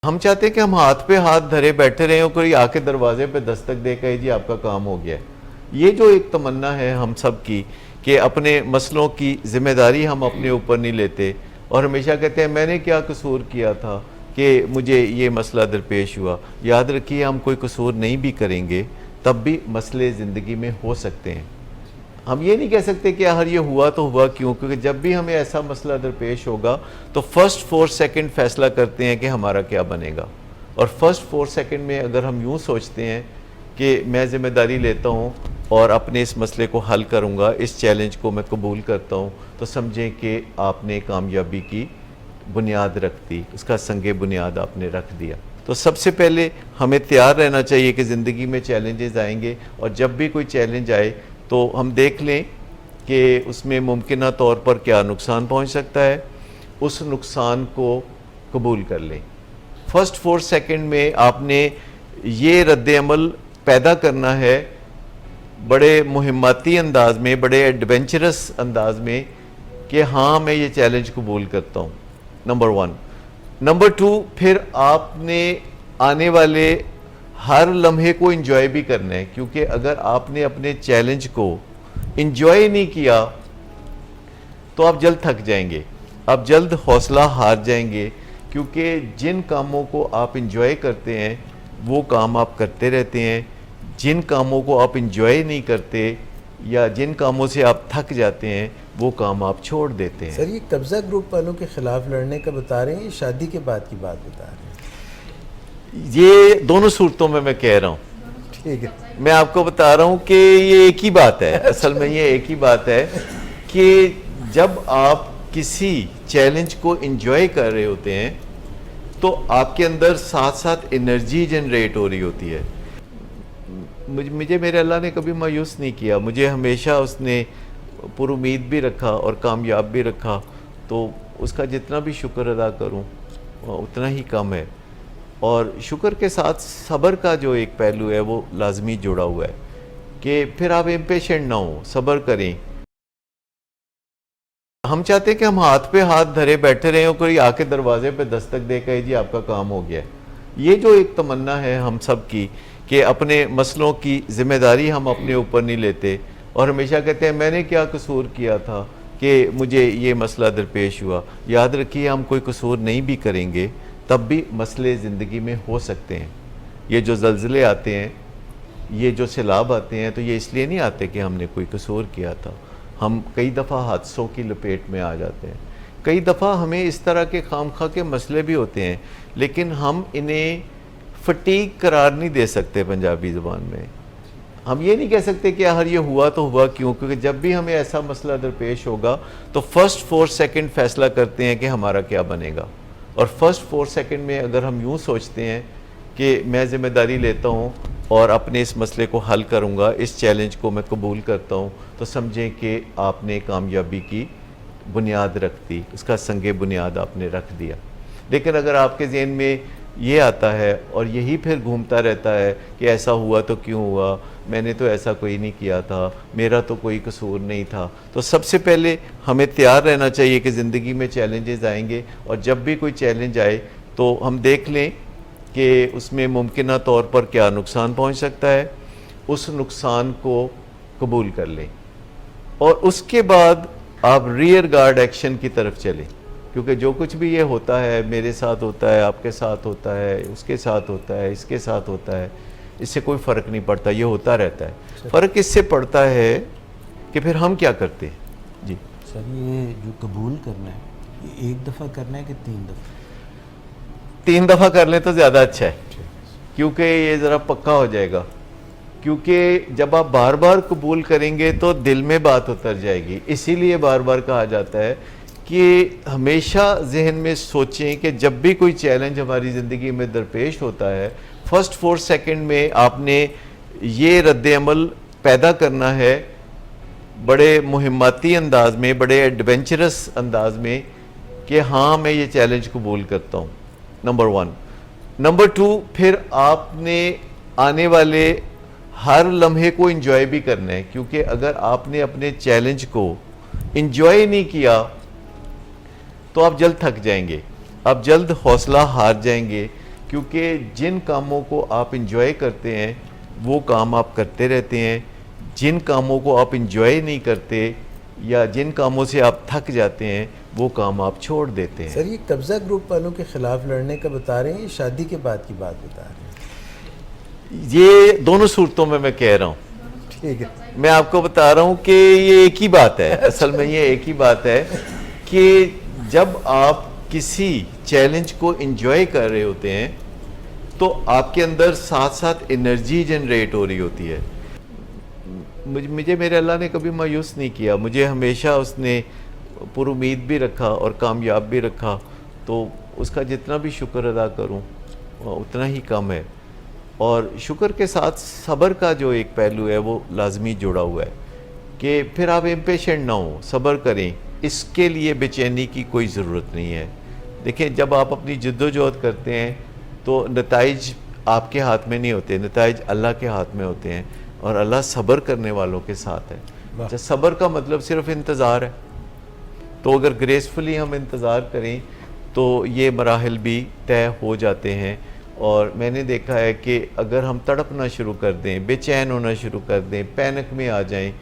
हम चाहते हैं कि हम हाथ पे हाथ धरे बैठे रहें और कोई आके दरवाजे पे दस्तक दे कहे जी आपका काम हो गया है। ये जो एक तमन्ना है हम सब की कि अपने मसलों की जिम्मेदारी हम अपने ऊपर नहीं लेते और हमेशा कहते हैं मैंने क्या कसूर किया था कि मुझे ये मसला दरपेश हुआ। याद रखिए हम कोई कसूर नहीं भी करेंगे तब भी मसले ज़िंदगी में हो सकते हैं। हम ये नहीं कह सकते कि यार ये हुआ तो हुआ क्यों, क्योंकि जब भी हमें ऐसा मसला दरपेश होगा तो फर्स्ट 4 सेकंड फैसला करते हैं कि हमारा क्या बनेगा। और फर्स्ट 4 सेकंड में अगर हम यूँ सोचते हैं कि मैं ज़िम्मेदारी लेता हूँ और अपने इस मसले को हल करूँगा, इस चैलेंज को मैं कबूल करता हूँ, तो समझें कि आपने कामयाबी की बुनियाद रख दी, उसका संगे बुनियाद आपने रख दिया। तो सबसे पहले हमें तैयार रहना चाहिए कि ज़िंदगी में चैलेंजेस आएंगे और जब भी कोई चैलेंज आए तो हम देख लें कि उसमें मुमकिन तौर पर क्या नुकसान पहुंच सकता है, उस नुकसान को कबूल कर लें। फर्स्ट 4 सेकंड में आपने ये रद्द-ए-अमल पैदा करना है बड़े मुहिम्मती अंदाज में, बड़े एडवेंचरस अंदाज में कि हाँ मैं ये चैलेंज कबूल करता हूँ, नंबर 1। नंबर 2, फिर आपने आने वाले हर लम्हे को एंजॉय भी करना है, क्योंकि अगर आपने अपने चैलेंज को एंजॉय नहीं किया तो आप जल्द थक जाएंगे, आप जल्द हौसला हार जाएंगे, क्योंकि जिन कामों को आप एंजॉय करते हैं वो काम आप करते रहते हैं। जिन कामों को आप एंजॉय नहीं करते या जिन कामों से आप थक जाते हैं वो काम आप छोड़ देते हैं। सर ये कब्ज़ा ग्रुप वालों के ख़िलाफ़ लड़ने का बता रहे हैं, ये शादी के बाद की बात बता रहे हैं? ये दोनों सूरतों में मैं कह रहा हूँ, ठीक है। मैं आपको बता रहा हूँ कि ये एक ही बात है। असल में ये एक ही बात है कि जब आप किसी चैलेंज को एंजॉय कर रहे होते हैं तो आपके अंदर साथ साथ एनर्जी जनरेट हो रही होती है। मुझे मेरे अल्लाह ने कभी मायूस नहीं किया, मुझे हमेशा उसने पुरुमीद भी रखा और कामयाब भी रखा, तो उसका जितना भी शुक्र अदा करूँ उतना ही कम है। और शुक्र के साथ सब्र का जो एक पहलू है वो लाजमी जुड़ा हुआ है कि फिर आप इम्पेशेंट ना हो, सब्र करें। हम चाहते हैं कि हम हाथ पे हाथ धरे बैठे रहें और कोई आके दरवाजे पे दस्तक दे कहे जी आपका काम हो गया है। ये जो एक तमन्ना है हम सब की कि अपने मसलों की जिम्मेदारी हम अपने ऊपर नहीं लेते और हमेशा कहते हैं मैंने क्या कसूर किया था कि मुझे ये मसला दरपेश हुआ। याद रखिए हम कोई कसूर नहीं भी करेंगे तब भी मसले ज़िंदगी में हो सकते हैं। ये जो ज़लज़ले आते हैं, ये जो सैलाब आते हैं, तो ये इसलिए नहीं आते कि हमने कोई कसूर किया था। हम कई दफ़ा हादसों की लपेट में आ जाते हैं, कई दफ़ा हमें इस तरह के खामखा के मसले भी होते हैं, लेकिन हम इन्हें फटीग करार नहीं दे सकते। पंजाबी ज़ुबान में हम ये नहीं कह सकते कि यार ये हुआ तो हुआ क्यों, क्योंकि जब भी हमें ऐसा मसला दरपेश होगा तो फर्स्ट 4 सेकंड फैसला करते हैं कि हमारा क्या बनेगा। और फर्स्ट 4 सेकंड में अगर हम यूँ सोचते हैं कि मैं ज़िम्मेदारी लेता हूँ और अपने इस मसले को हल करूँगा, इस चैलेंज को मैं कबूल करता हूँ, तो समझें कि आपने कामयाबी की बुनियाद रख दी, उसका संगे बुनियाद आपने रख दिया। लेकिन अगर आपके ज़हन में ये आता है और यही फिर घूमता रहता है कि ऐसा हुआ तो क्यों हुआ, मैंने तो ऐसा कोई नहीं किया था, मेरा तो कोई कसूर नहीं था, तो सबसे पहले हमें तैयार रहना चाहिए कि ज़िंदगी में चैलेंजेस आएंगे और जब भी कोई चैलेंज आए तो हम देख लें कि उसमें मुमकिन तौर पर क्या नुकसान पहुंच सकता है, उस नुकसान को कबूल कर लें और उसके बाद आप रियर गार्ड एक्शन की तरफ चलें। क्योंकि जो कुछ भी ये होता है, मेरे साथ होता है, आपके साथ होता है, उसके साथ होता है, इसके साथ होता है, इससे कोई फ़र्क नहीं पड़ता, ये होता रहता है। फ़र्क इससे पड़ता है कि फिर हम क्या करते हैं। जी सर ये जो कबूल करना है ये एक दफ़ा करना है कि 3 दफ़ा? 3 दफ़ा कर लें तो ज़्यादा अच्छा है, क्योंकि ये ज़रा पक्का हो जाएगा। क्योंकि जब आप बार बार कबूल करेंगे तो दिल में बात उतर जाएगी। इसीलिए बार बार कहा जाता है कि हमेशा जहन में सोचें कि जब भी कोई चैलेंज हमारी ज़िंदगी में दरपेश होता है, फर्स्ट 4 सेकंड में आपने ये रद्द-ए-अमल पैदा करना है बड़े मुहिम्मती अंदाज में, बड़े एडवेंचरस अंदाज में कि हाँ मैं ये चैलेंज कबूल करता हूँ, नंबर 1। नंबर 2, फिर आपने आने वाले हर लम्हे को एंजॉय भी करना है, क्योंकि अगर आपने अपने चैलेंज को एंजॉय नहीं किया तो आप जल्द थक जाएंगे, आप जल्द हौसला हार जाएंगे, क्योंकि जिन कामों को आप इंजॉय करते हैं वो काम आप करते रहते हैं, जिन कामों को आप इंजॉय नहीं करते या जिन कामों से आप थक जाते हैं वो काम आप छोड़ देते हैं। सर ये कब्ज़ा ग्रुप वालों के ख़िलाफ़ लड़ने का बता रहे हैं, ये शादी के बाद की बात बता रहे हैं? ये दोनों सूरतों में मैं कह रहा हूँ। ठीक है, मैं आपको बता रहा हूँ कि ये एक ही बात है, असल में ये एक ही बात है कि जब आप किसी चैलेंज को एंजॉय कर रहे होते हैं तो आपके अंदर साथ साथ एनर्जी जनरेट हो रही होती है। मुझे मेरे अल्लाह ने कभी मायूस नहीं किया, मुझे हमेशा उसने पुरुमीद भी रखा और कामयाब भी रखा, तो उसका जितना भी शुक्र अदा करूं उतना ही कम है। और शुक्र के साथ सब्र का जो एक पहलू है वो लाजमी जुड़ा हुआ है कि फिर आप इम्पेशेंट ना हो, सब्र करें, इसके लिए बेचैनी की कोई ज़रूरत नहीं है। देखिए जब आप अपनी जद्दोजहद करते हैं तो नताइज आपके हाथ में नहीं होते, नताइज अल्लाह के हाथ में होते हैं और अल्लाह सब्र करने वालों के साथ है। जब सब्र का मतलब सिर्फ इंतज़ार है, तो अगर ग्रेसफुली हम इंतज़ार करें तो ये मराहल भी तय हो जाते हैं। और मैंने देखा है कि अगर हम तड़पना शुरू कर दें, बेचैन होना शुरू कर दें, पैनिक में आ जाएं,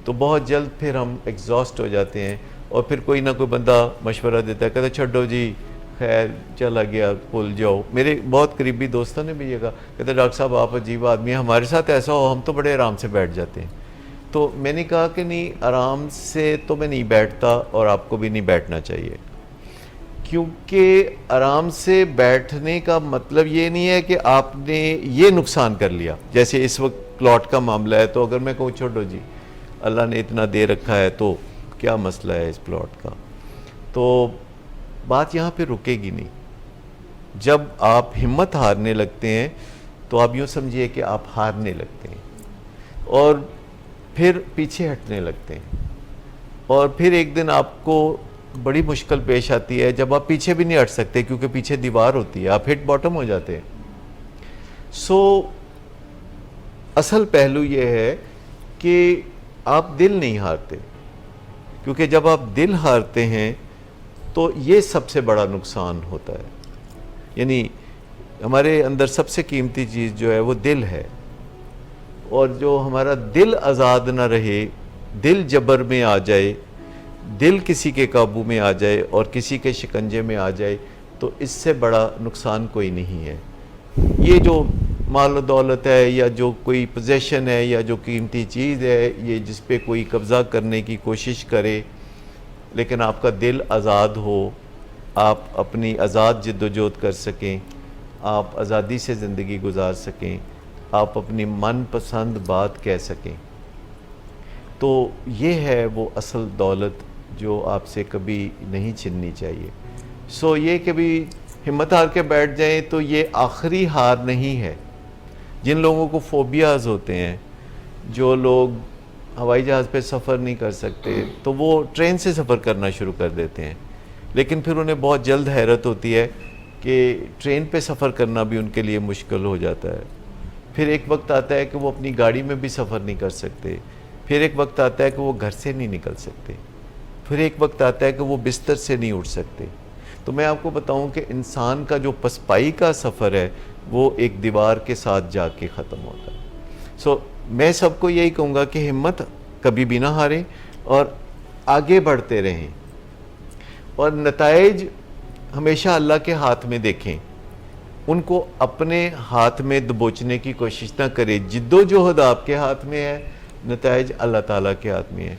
तो बहुत जल्द फिर हम एग्जॉस्ट हो जाते हैं और फिर कोई ना कोई बंदा मशवरा देता है, कहता छोड़ो जी खैर चला गया भूल जाओ। मेरे बहुत करीबी दोस्तों ने भी ये कहा, कहते डॉक्टर साहब आप अजीब आदमी हैं, हमारे साथ ऐसा हो हम तो बड़े आराम से बैठ जाते हैं। तो मैंने कहा कि नहीं, आराम से तो मैं नहीं बैठता और आपको भी नहीं बैठना चाहिए, क्योंकि आराम से बैठने का मतलब ये नहीं है कि आपने ये नुकसान कर लिया। जैसे इस वक्त प्लॉट का मामला है, तो अगर मैं कहूँ छोड़ो जी अल्लाह ने इतना दे रखा है तो क्या मसला है इस प्लॉट का, तो बात यहाँ पे रुकेगी नहीं। जब आप हिम्मत हारने लगते हैं तो आप यूँ समझिए कि आप हारने लगते हैं और फिर पीछे हटने लगते हैं और फिर एक दिन आपको बड़ी मुश्किल पेश आती है जब आप पीछे भी नहीं हट सकते क्योंकि पीछे दीवार होती है, आप हिट बॉटम हो जाते हैं। सो असल पहलू ये है कि आप दिल नहीं हारते, क्योंकि जब आप दिल हारते हैं तो ये सबसे बड़ा नुकसान होता है। यानी हमारे अंदर सबसे कीमती चीज़ जो है वो दिल है, और जो हमारा दिल आज़ाद ना रहे, दिल जबर में आ जाए, दिल किसी के काबू में आ जाए और किसी के शिकंजे में आ जाए, तो इससे बड़ा नुकसान कोई नहीं है। ये जो माल दौलत है या जो कोई पोजेशन है या जो कीमती चीज़ है, ये जिस पे कोई कब्ज़ा करने की कोशिश करे, लेकिन आपका दिल आज़ाद हो, आप अपनी आज़ाद जिद्दोजहद कर सकें, आप आज़ादी से ज़िंदगी गुजार सकें, आप अपनी मनपसंद बात कह सकें, तो ये है वो असल दौलत जो आपसे कभी नहीं छिननी चाहिए। सो ये कभी हिम्मत हार के बैठ जाएं तो ये आखिरी हार नहीं है। जिन लोगों को फोबियाज़ होते हैं, जो लोग हवाई जहाज़ पे सफ़र नहीं कर सकते, तो वो ट्रेन से सफ़र करना शुरू कर देते हैं, लेकिन फिर उन्हें बहुत जल्द हैरत होती है कि ट्रेन पे सफ़र करना भी उनके लिए मुश्किल हो जाता है। फिर एक वक्त आता है कि वो अपनी गाड़ी में भी सफ़र नहीं कर सकते, फिर एक वक्त आता है कि वो घर से नहीं निकल सकते, फिर एक वक्त आता है कि वो बिस्तर से नहीं उठ सकते। तो मैं आपको बताऊं कि इंसान का जो पसपाई का सफ़र है वो एक दीवार के साथ जाके ख़त्म होता है। सो मैं सबको यही कहूँगा कि हिम्मत कभी भी ना हारें और आगे बढ़ते रहें, और नताइज हमेशा अल्लाह के हाथ में देखें, उनको अपने हाथ में दबोचने की कोशिश ना करें। जिद्दोजहद आपके हाथ में है, नताइज अल्लाह ताला के हाथ में है।